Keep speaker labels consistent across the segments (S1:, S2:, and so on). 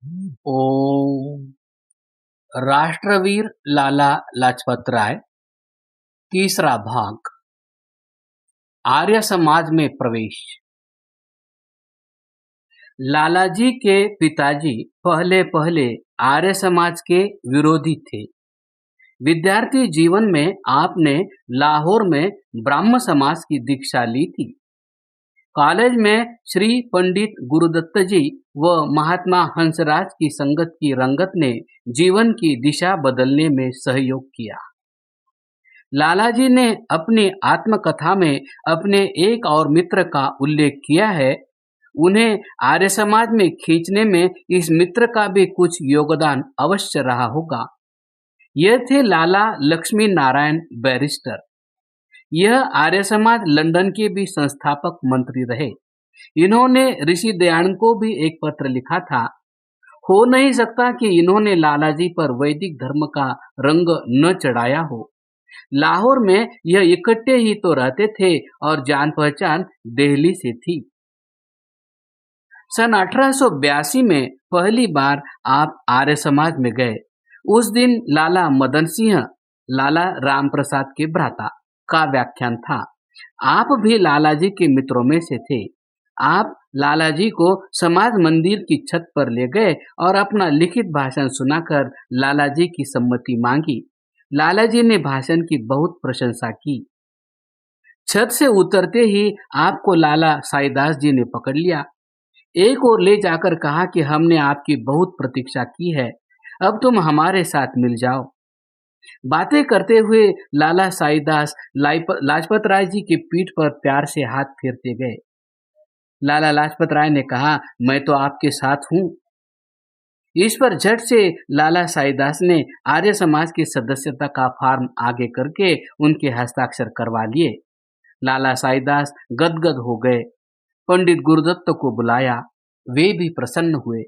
S1: ओम। राष्ट्रवीर लाला लाजपत राय। तीसरा भाग। आर्य समाज में प्रवेश। लालाजी के पिताजी पहले पहले आर्य समाज के विरोधी थे। विद्यार्थी जीवन में आपने लाहौर में ब्राह्म समाज की दीक्षा ली थी। कॉलेज में श्री पंडित गुरुदत्त जी व महात्मा हंसराज की संगत की रंगत ने जीवन की दिशा बदलने में सहयोग किया। लालाजी ने अपनी आत्मकथा में अपने एक और मित्र का उल्लेख किया है। उन्हें आर्य समाज में खींचने में इस मित्र का भी कुछ योगदान अवश्य रहा होगा। यह थे लाला लक्ष्मी नारायण बैरिस्टर। यह आर्य समाज लंदन के भी संस्थापक मंत्री रहे। इन्होंने ऋषि दयानंद को भी एक पत्र लिखा था। हो नहीं सकता कि इन्होंने लालाजी पर वैदिक धर्म का रंग न चढ़ाया हो। लाहौर में यह इकट्ठे ही तो रहते थे और जान पहचान दिल्ली से थी। सन 1882 में पहली बार आप आर्य समाज में गए। उस दिन लाला मदन सिंह, लाला राम प्रसाद के भ्राता का व्याख्यान था। आप भी लालाजी के मित्रों में से थे। आप लालाजी को समाज मंदिर की छत पर ले गए और अपना लिखित भाषण सुनाकर लालाजी की सम्मति मांगी। लालाजी ने भाषण की बहुत प्रशंसा की। छत से उतरते ही आपको लाला साईदास जी ने पकड़ लिया। एक और ले जाकर कहा कि हमने आपकी बहुत प्रतीक्षा की है, अब तुम हमारे साथ मिल जाओ। बातें करते हुए लाला साईदास लाजपत राय जी की पीठ पर प्यार से हाथ फेरते गए। लाला लाजपत राय ने कहा, मैं तो आपके साथ हूं। इस पर झट से लाला साईदास ने आर्य समाज की सदस्यता का फॉर्म आगे करके उनके हस्ताक्षर करवा लिए। लाला साईदास गदगद हो गए। पंडित गुरुदत्त को बुलाया, वे भी प्रसन्न हुए।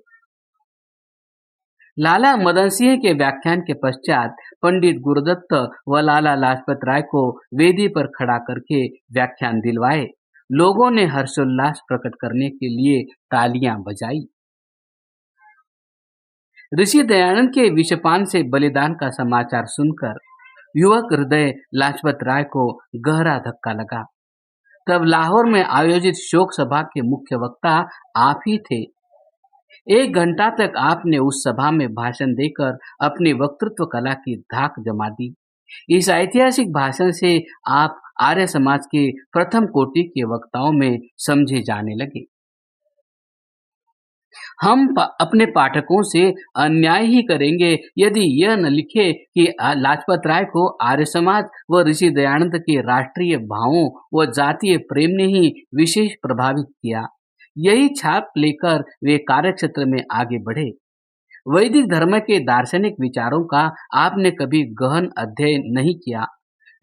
S1: लाला मदन सिंह के व्याख्यान के पश्चात पंडित गुरुदत्त व लाला लाजपत राय को वेदी पर खड़ा करके व्याख्यान दिलवाए। लोगों ने हर्षोल्लास प्रकट करने के लिए तालियां बजाई। ऋषि दयानंद के विषपान से बलिदान का समाचार सुनकर युवक हृदय लाजपत राय को गहरा धक्का लगा। तब लाहौर में आयोजित शोक सभा के मुख्य वक्ता आप ही थे। 1 घंटा तक आपने उस सभा में भाषण देकर अपनी वक्तृत्व कला की धाक जमा दी। इस ऐतिहासिक भाषण से आप आर्य समाज के प्रथम कोटि के वक्ताओं में समझे जाने लगे। हम अपने पाठकों से अन्याय ही करेंगे यदि यह न लिखे कि लाजपत राय को आर्य समाज व ऋषि दयानंद के राष्ट्रीय भावों व जातीय प्रेम ने ही विशेष प्रभावित किया। यही छाप लेकर वे कार्यक्षेत्र में आगे बढ़े। वैदिक धर्म के दार्शनिक विचारों का आपने कभी गहन अध्ययन नहीं किया।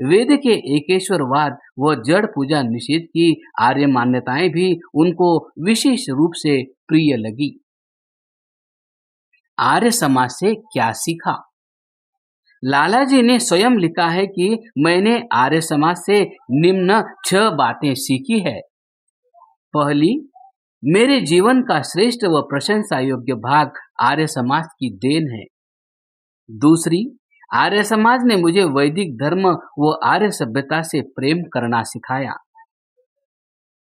S1: वेद के एकेश्वरवाद व जड़ पूजा निषेध की आर्य मान्यताएं भी उनको विशेष रूप से प्रिय लगी। आर्य समाज से क्या सीखा? लालाजी ने स्वयं लिखा है कि मैंने आर्य समाज से निम्न 6 बातें सीखी है। पहली, मेरे जीवन का श्रेष्ठ व प्रशंसा योग्य भाग आर्य समाज की देन है। दूसरी, आर्य समाज ने मुझे वैदिक धर्म व आर्य सभ्यता से प्रेम करना सिखाया।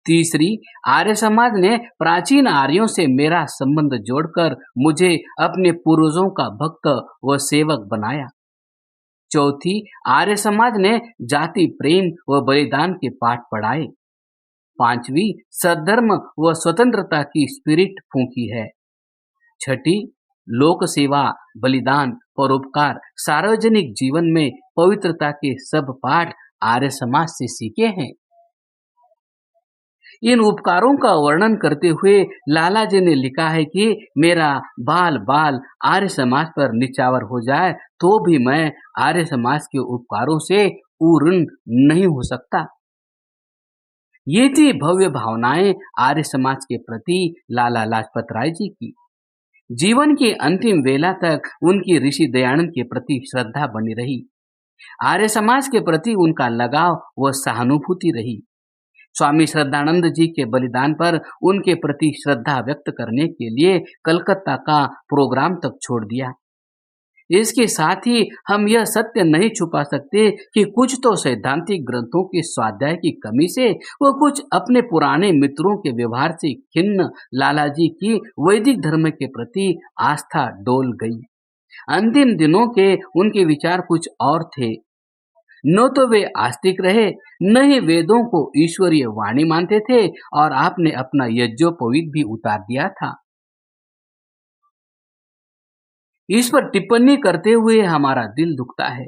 S1: तीसरी, आर्य समाज ने प्राचीन आर्यों से मेरा संबंध जोड़कर मुझे अपने पूर्वजों का भक्त व सेवक बनाया। चौथी, आर्य समाज ने जाति प्रेम व बलिदान के पाठ पढ़ाए। पांचवी, सद्धर्म व स्वतंत्रता की स्पिरिट फूंकी है। छठी, लोक सेवा, बलिदान, परोपकार, सार्वजनिक जीवन में पवित्रता के सब पाठ आर्य समाज से सीखे हैं। इन उपकारों का वर्णन करते हुए लालाजी ने लिखा है कि मेरा बाल बाल आर्य समाज पर निछावर हो जाए तो भी मैं आर्य समाज के उपकारों से पूर्ण नहीं हो सकता। ये थी भव्य भावनाएं आर्य समाज के प्रति लाला लाजपत राय जी की। जीवन की अंतिम वेला तक उनकी ऋषि दयानंद के प्रति श्रद्धा बनी रही। आर्य समाज के प्रति उनका लगाव व सहानुभूति रही। स्वामी श्रद्धानंद जी के बलिदान पर उनके प्रति श्रद्धा व्यक्त करने के लिए कलकत्ता का प्रोग्राम तक छोड़ दिया। इसके साथ ही हम यह सत्य नहीं छुपा सकते कि कुछ तो सैद्धांतिक ग्रंथों के स्वाध्याय की कमी से वो कुछ अपने पुराने मित्रों के व्यवहार से खिन्न लालाजी की वैदिक धर्म के प्रति आस्था डोल गई। अंतिम दिनों के उनके विचार कुछ और थे। न तो वे आस्तिक रहे, न ही वेदों को ईश्वरीय वाणी मानते थे, और आपने अपना यज्ञोपवीत भी उतार दिया था। इस पर टिप्पणी करते हुए हमारा दिल दुखता है।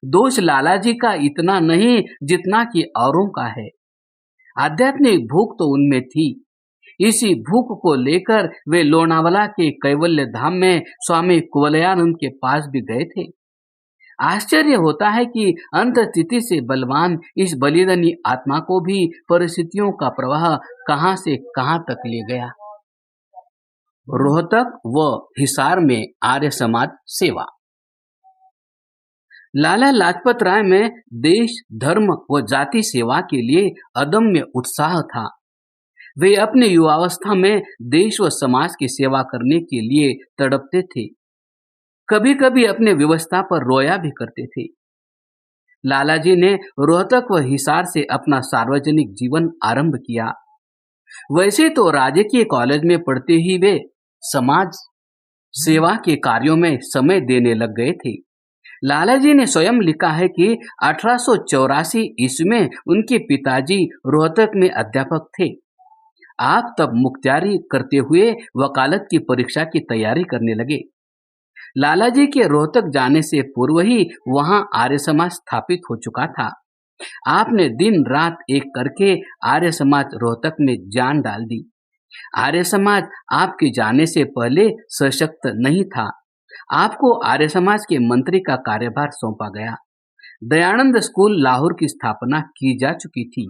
S1: दोष लालाजी का इतना नहीं जितना कि औरों का है। आध्यात्मिक भूख तो उनमें थी। इसी भूख को लेकर वे लोनावाला के कैवल्य धाम में स्वामी कुवलयानंद के पास भी गए थे। आश्चर्य होता है कि अंतस्थिति से बलवान इस बलिदानी आत्मा को भी परिस्थितियों का प्रवाह कहां से कहां तक ले गया। रोहतक व हिसार में आर्य समाज सेवा। लाला लाजपत राय में देश, धर्म व जाति सेवा के लिए अदम्य उत्साह था। वे अपने युवावस्था में देश व समाज की सेवा करने के लिए तड़पते थे। कभी कभी अपने व्यवस्था पर रोया भी करते थे। लालाजी ने रोहतक व हिसार से अपना सार्वजनिक जीवन आरंभ किया। वैसे तो राजकीय कॉलेज में पढ़ते ही वे समाज सेवा के कार्यों में समय देने लग गए थे। लालाजी ने स्वयं लिखा है कि 1884 ईस्वी में उनके पिताजी रोहतक में अध्यापक थे। आप तब मुख्तियारी करते हुए वकालत की परीक्षा की तैयारी करने लगे। लालाजी के रोहतक जाने से पूर्व ही वहां आर्य समाज स्थापित हो चुका था। आपने दिन रात एक करके आर्य समाज रोहतक में जान डाल दी। आर्य समाज आपके जाने से पहले सशक्त नहीं था। आपको आर्य समाज के मंत्री का कार्यभार सौंपा गया। दयानंद स्कूल लाहौर की स्थापना की जा चुकी थी।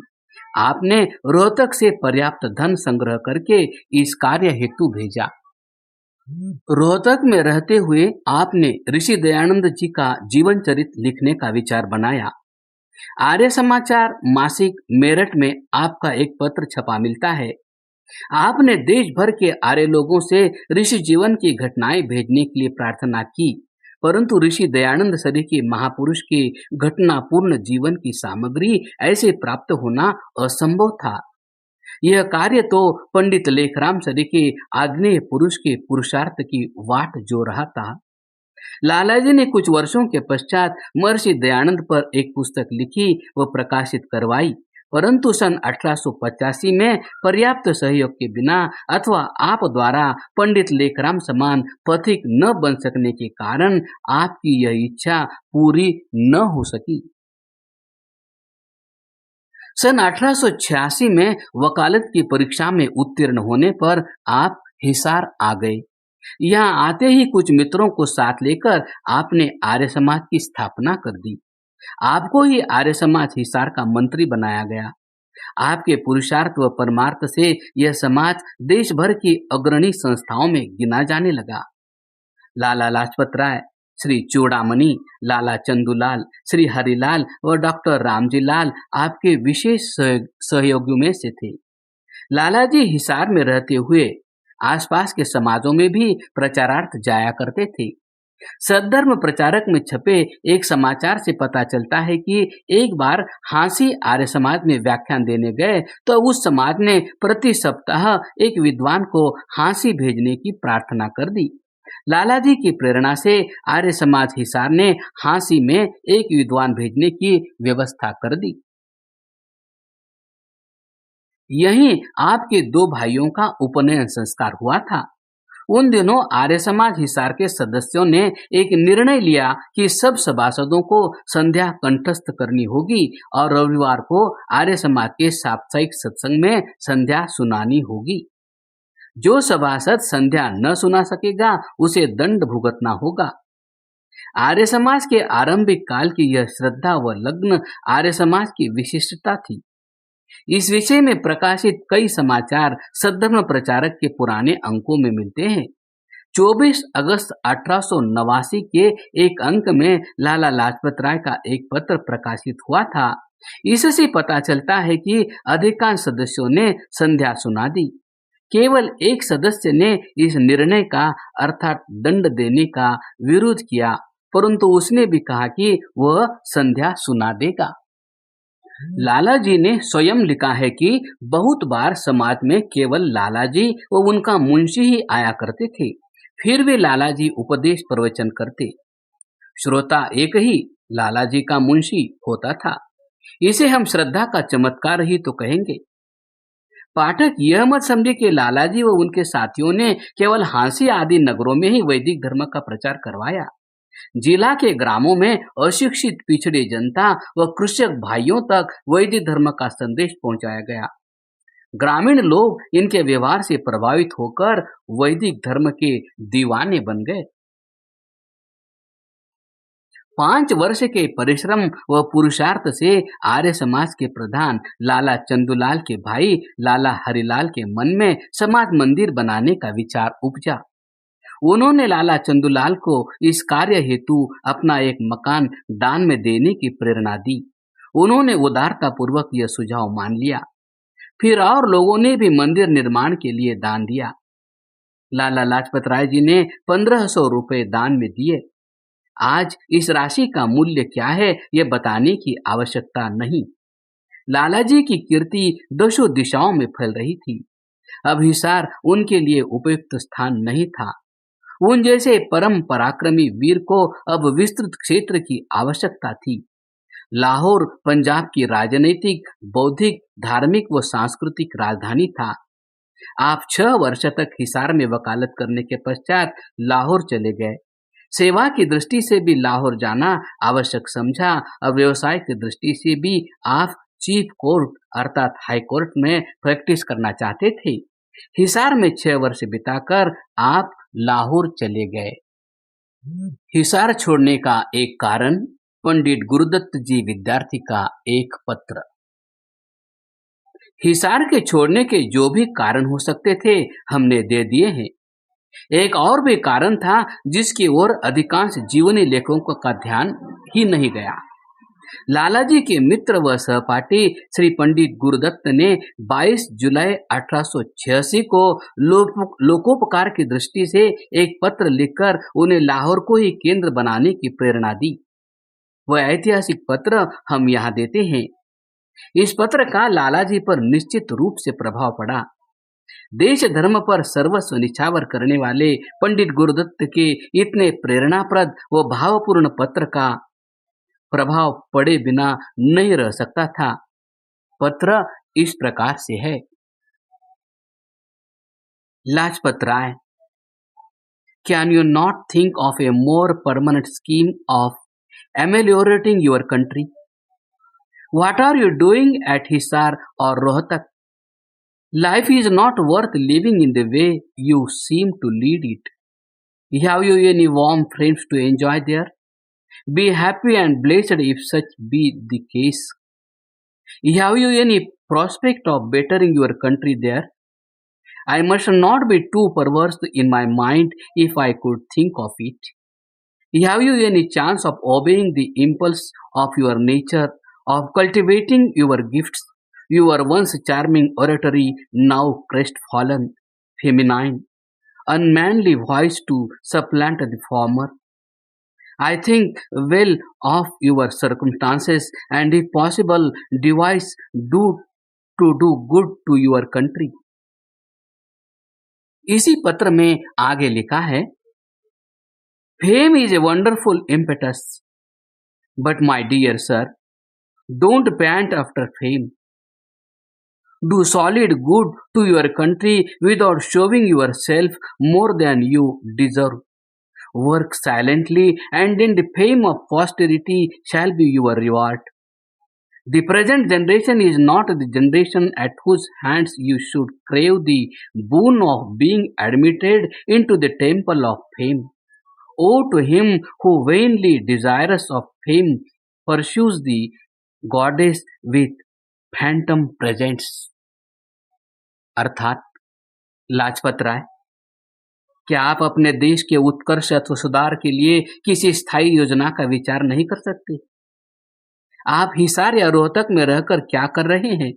S1: आपने रोहतक से पर्याप्त धन संग्रह करके इस कार्य हेतु भेजा। रोहतक में रहते हुए आपने ऋषि दयानंद जी का जीवन चरित्र लिखने का विचार बनाया। आर्य समाचार मासिक मेरठ में आपका एक पत्र छपा मिलता है। आपने देश भर के आर्य लोगों से ऋषि जीवन की घटनाएं भेजने के लिए प्रार्थना की, परंतु ऋषि दयानंद सरीखे महापुरुष के घटनापूर्ण जीवन की सामग्री ऐसे प्राप्त होना असंभव था। यह कार्य तो पंडित लेखराम सरीखे आग्नेय पुरुष के पुरुषार्थ की वाट जो रहा था। लालाजी ने कुछ वर्षों के पश्चात महर्षि दयानंद पर एक पुस्तक लिखी व प्रकाशित करवाई, परंतु सन 1885 में पर्याप्त सहयोग के बिना अथवा आप द्वारा पंडित लेखराम समान पथिक न बन सकने के कारण आपकी यह इच्छा पूरी न हो सकी। सन 1886 में वकालत की परीक्षा में उत्तीर्ण होने पर आप हिसार आ गए। यहाँ आते ही कुछ मित्रों को साथ लेकर आपने आर्य समाज की स्थापना कर दी। आपको ही आर्य समाज हिसार का मंत्री बनाया गया। आपके पुरुषार्थ व परमार्थ से यह समाज देश भर की अग्रणी संस्थाओं में गिना जाने लगा। लाला लाजपत राय, श्री चूड़ामणि, लाला चंदूलाल, श्री हरिलाल व डॉक्टर रामजी लाल आपके विशेष सहयोगियों में से थे। लालाजी हिसार में रहते हुए आसपास के समाजों में भी प्रचारार्थ जाया करते थे। सद्धर्म प्रचारक में छपे एक समाचार से पता चलता है कि एक बार हांसी आर्य समाज में व्याख्यान देने गए तो उस समाज ने प्रति सप्ताह एक विद्वान को हांसी भेजने की प्रार्थना कर दी। लालाजी की प्रेरणा से आर्य समाज हिसार ने हांसी में एक विद्वान भेजने की व्यवस्था कर दी। यहीं आपके दो भाइयों का उपनयन संस्कार हुआ था। उन दिनों आर्य समाज हिसार के सदस्यों ने एक निर्णय लिया कि सब सभासदों को संध्या कंठस्थ करनी होगी और रविवार को आर्य समाज के साप्ताहिक सत्संग में संध्या सुनानी होगी। जो सभासद संध्या न सुना सकेगा उसे दंड भुगतना होगा। आर्य समाज के आरंभिक काल की यह श्रद्धा व लग्न आर्य समाज की विशिष्टता थी। इस विषय में प्रकाशित कई समाचार सद्धर्म प्रचारक के पुराने अंकों में मिलते हैं। 24 अगस्त 1889 के एक अंक में लाला लाजपत राय का एक पत्र प्रकाशित हुआ था। इससे पता चलता है कि अधिकांश सदस्यों ने संध्या सुना दी। केवल एक सदस्य ने इस निर्णय का अर्थात दंड देने का विरोध किया, परंतु उसने भी कहा कि वह संध्या सुना देगा। लाला जी ने स्वयं लिखा है कि बहुत बार समाज में केवल लाला जी व उनका मुंशी ही आया करते थे, फिर भी लाला जी उपदेश प्रवचन करते। श्रोता एक ही लाला जी का मुंशी होता था। इसे हम श्रद्धा का चमत्कार ही तो कहेंगे। पाठक यह मत समझे कि लाला जी व उनके साथियों ने केवल हांसी आदि नगरों में ही वैदिक धर्म का प्रचार करवाया। जिला के ग्रामों में अशिक्षित पिछड़ी जनता व कृषक भाइयों तक वैदिक धर्म का संदेश पहुंचाया गया। ग्रामीण लोग इनके व्यवहार से प्रभावित होकर वैदिक धर्म के दीवाने बन गए। 5 वर्ष के परिश्रम व पुरुषार्थ से आर्य समाज के प्रधान लाला चंदूलाल के भाई लाला हरिलाल के मन में समाज मंदिर बनाने का विचार उपजा। उन्होंने लाला चंदूलाल को इस कार्य हेतु अपना एक मकान दान में देने की प्रेरणा दी। उन्होंने उदारता पूर्वक यह सुझाव मान लिया। फिर और लोगों ने भी मंदिर निर्माण के लिए दान दिया। लाला लाजपत राय जी ने 1500 रुपए दान में दिए। आज इस राशि का मूल्य क्या है यह बताने की आवश्यकता नहीं। लाला जी की कीर्ति दसों दिशाओं में फैल रही थी। अब हिसार उनके लिए उपयुक्त स्थान नहीं था। उन जैसे परम पराक्रमी वीर को अब विस्तृत क्षेत्र की आवश्यकता थी। लाहौर पंजाब की राजनीतिक, बौद्धिक, धार्मिक व सांस्कृतिक राजधानी था। आप 6 वर्ष तक हिसार में वकालत करने के पश्चात लाहौर चले गए। सेवा की दृष्टि से भी लाहौर जाना आवश्यक समझा और व्यवसाय की दृष्टि से भी आप चीफ कोर्ट अर्थात हाई कोर्ट में प्रैक्टिस करना चाहते थे। हिसार में 6 वर्ष बिताकर आप लाहौर चले गए। हिसार छोड़ने का एक कारण पंडित गुरुदत्त जी विद्यार्थी का एक पत्र। हिसार के छोड़ने के जो भी कारण हो सकते थे हमने दे दिए हैं। एक और भी कारण था जिसकी ओर अधिकांश जीवनी लेखकों का ध्यान ही नहीं गया। लाला जी के मित्र व सहपाठी श्री पंडित गुरुदत्त ने 22 जुलाई 1886 को लोकोपकार की दृष्टि से एक पत्र लिखकर उन्हें लाहौर को ही केंद्र बनाने की प्रेरणा दी। वह ऐतिहासिक पत्र हम यहाँ देते हैं। इस पत्र का लाला जी पर निश्चित रूप से प्रभाव पड़ा। देश धर्म पर सर्वस्व निछावर करने वाले पंडित गुरुदत्त के इतने प्रेरणाप्रद व भावपूर्ण पत्र का प्रभाव पड़े बिना नहीं रह सकता था। पत्र इस प्रकार से है। Lajpat Rai, can you not think of a more permanent scheme of ameliorating your country? What are you doing at Hisar or Rohtak? Life is not worth living in the way you seem to lead it. Have you any warm friends to enjoy there? Be happy and blessed if such be the case. Have you any prospect of bettering your country there? I must not be too perverse in my mind if I could think of it. Have you any chance of obeying the impulse of your nature, of cultivating your gifts, your once charming oratory, now crestfallen, feminine, unmanly voice to supplant the former? I think well of your circumstances and if possible devise to do good to your country. इसी पत्र में आगे लिखा है, Fame is a wonderful impetus, but my dear sir, don't pant after fame. Do solid good to your country without showing yourself more than you deserve. Work silently and then the fame of posterity shall be your reward. The present generation is not the generation at whose hands you should crave the boon of being admitted into the temple of fame. Woe to him who vainly desirous of fame pursues the goddess with phantom presents. अर्थात लाजपत राय, क्या आप अपने देश के उत्कर्ष अथवा सुधार के लिए किसी स्थायी योजना का विचार नहीं कर सकते? आप हिसार या रोहतक में रहकर क्या कर रहे हैं?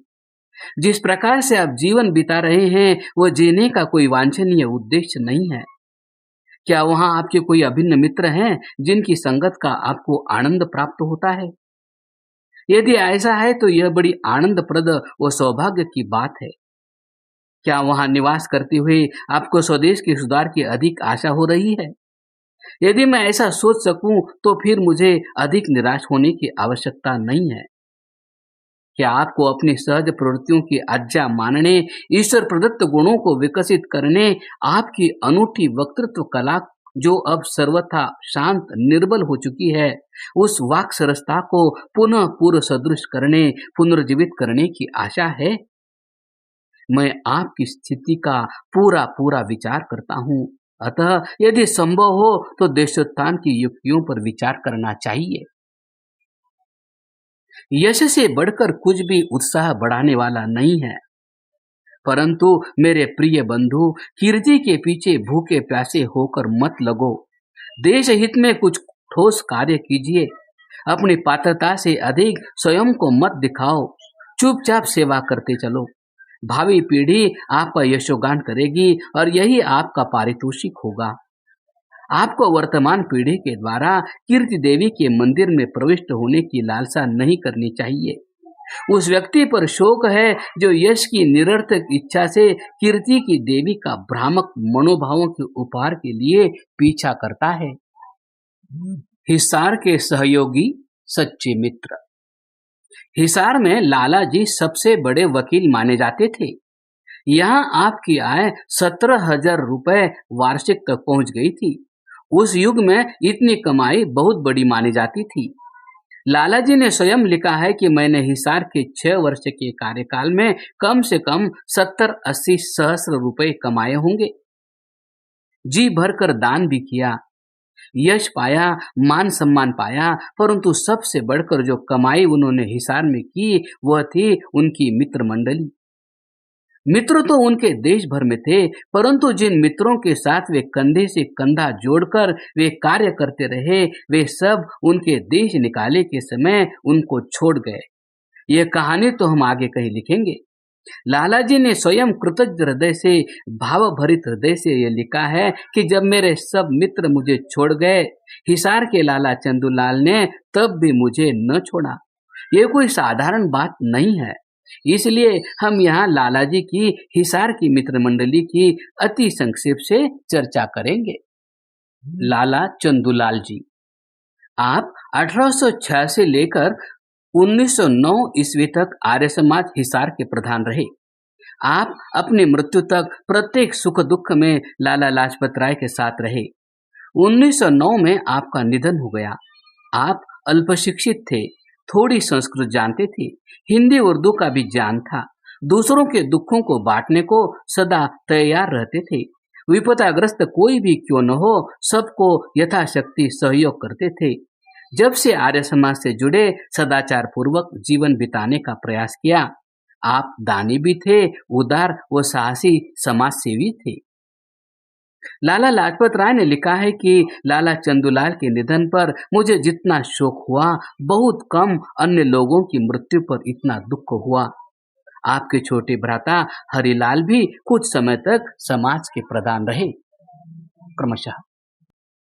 S1: जिस प्रकार से आप जीवन बिता रहे हैं, वो जीने का कोई वांछनीय उद्देश्य नहीं है। क्या वहाँ आपके कोई अभिन्न मित्र हैं, जिनकी संगत का आपको आनंद प्राप्त होता है? यदि ऐसा है, तो यह बड़ी आनंदप्रद व सौभाग्य की बात है। क्या वहाँ निवास करते हुए आपको स्वदेश के सुधार की अधिक आशा हो रही है? यदि मैं ऐसा सोच सकूं, तो फिर मुझे अधिक निराश होने की आवश्यकता नहीं है। क्या आपको अपनी सहज प्रवृत्तियों की आज्ञा मानने, ईश्वर प्रदत्त गुणों को विकसित करने, आपकी अनूठी वक्तृत्व कला जो अब सर्वथा शांत निर्बल हो चुकी है, उस वाक् सरसता को पुनः पूर्व सदृश करने, पुनर्जीवित करने की आशा है? मैं आपकी स्थिति का पूरा पूरा विचार करता हूँ। अतः यदि संभव हो तो देशोत्थान की युक्तियों पर विचार करना चाहिए। यश से बढ़कर कुछ भी उत्साह बढ़ाने वाला नहीं है, परंतु मेरे प्रिय बंधु, कीर्ति के पीछे भूखे प्यासे होकर मत लगो। देश हित में कुछ ठोस कार्य कीजिए। अपनी पात्रता से अधिक स्वयं को मत दिखाओ। चुपचाप सेवा करते चलो। भावी पीढ़ी आपका यशोगान करेगी और यही आपका पारितोषिक होगा। आपको वर्तमान पीढ़ी के द्वारा कीर्ति देवी के मंदिर में प्रविष्ट होने की लालसा नहीं करनी चाहिए। उस व्यक्ति पर शोक है जो यश की निरर्थक इच्छा से कीर्ति की देवी का भ्रामक मनोभावों के उपहार के लिए पीछा करता है। हिसार के सहयोगी सच्चे मित्र। हिसार में लाला जी सबसे बड़े वकील माने जाते थे। यहाँ आपकी आय 17,000 रुपए वार्षिक तक पहुंच गई थी। उस युग में इतनी कमाई बहुत बड़ी मानी जाती थी। लाला जी ने स्वयं लिखा है कि मैंने हिसार के 6 वर्ष के कार्यकाल में कम से कम 70-80 सहस्र रुपए कमाए होंगे। जी भरकर दान भी किया, यश पाया, मान सम्मान पाया, परंतु सबसे बढ़कर जो कमाई उन्होंने हिसार में की, वह थी उनकी मित्र मंडली। मित्र तो उनके देश भर में थे, परंतु जिन मित्रों के साथ वे कंधे से कंधा जोड़कर वे कार्य करते रहे, वे सब उनके देश निकाले के समय उनको छोड़ गए। यह कहानी तो हम आगे कहीं लिखेंगे। लाला जी ने स्वयं कृतज्ञ हृदय से, भाव भरित हृदय से यह लिखा है कि जब मेरे सब मित्र मुझे छोड़ गए, हिसार के लाला चंदूलाल ने तब भी मुझे न छोड़ा। ये कोई साधारण बात नहीं है। इसलिए हम यहाँ लाला जी की हिसार की मित्र मंडली की अति संक्षेप से चर्चा करेंगे। लाला चंदूलाल जी, आप 1806 से लेकर 1909 ईस्वी तक आर्य समाज हिसार के प्रधान रहे। आप अपनी मृत्यु तक प्रत्येक सुख दुख में लाला लाजपत राय के साथ रहे। 1909 में आपका निधन हो गया। आप अल्पशिक्षित थे, थोड़ी संस्कृत जानते थे, हिंदी उर्दू का भी ज्ञान था। दूसरों के दुखों को बांटने को सदा तैयार रहते थे। विपदाग्रस्त कोई भी क्यों न हो, सबको यथाशक्ति सहयोग करते थे। जब से आर्य समाज से जुड़े, सदाचार पूर्वक जीवन बिताने का प्रयास किया। आप दानी भी थे, उदार व साहसी समाज सेवी थे। लाला लाजपत राय ने लिखा है कि लाला चंदूलाल के निधन पर मुझे जितना शोक हुआ, बहुत कम अन्य लोगों की मृत्यु पर इतना दुख हुआ। आपके छोटे भ्राता हरिलाल भी कुछ समय तक समाज के प्रधान रहे। क्रमशः